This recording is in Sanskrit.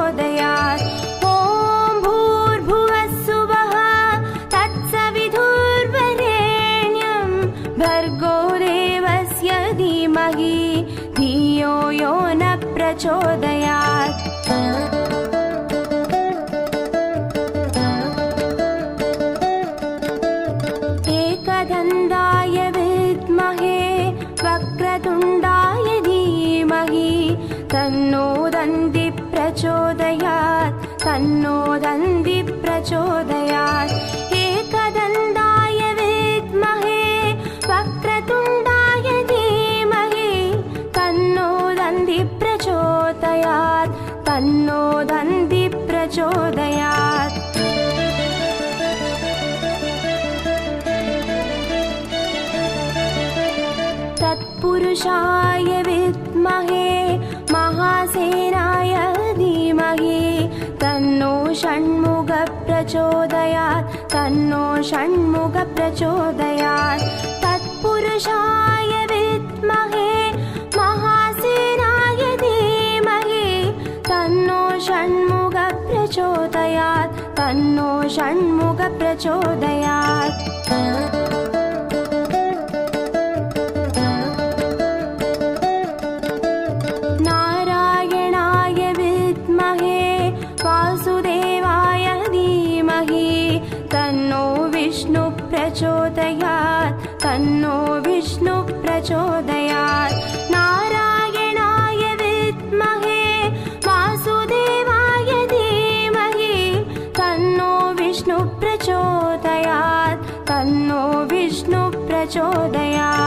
प्रचोदयात्। ॐ भूर्भुवस्सुवः तत्सवितुर्वरेण्यं भर्गो देवस्य धीमहि धियो यो न प्रचोदयात्। एकदन्ताय विद्महे वक्रतुण्डाय धीमहि तन्नो दन्ति प्रचोदयात् तन्नो दन्ति प्रचोदयात्। एकदन्ताय विद्महे वक्रतुण्डाय धीमहि तन्नो दन्ति प्रचोदयात् तन्नो दन्ति प्रचोदयात्। तत्पुरुषाय विद्महे महासेनाय धीमहि तन्नो षण्मुख प्रचोदयात् तन्नो षण्मुख प्रचोदयात्। तत्पुरुषाय विद्महे महासेनाय धीमहि तन्नो षण्मुख प्रचोदयात् तन्नो षण्मुख प्रचोदयात्। वासुदेवाय धीमहि तन्नो विष्णु प्रचोदयात् तन्नो विष्णु प्रचोदयात्। नारायणाय विद्महे वासुदेवाय धीमहि तन्नो विष्णु प्रचोदयात् तन्नो विष्णु प्रचोदयात्।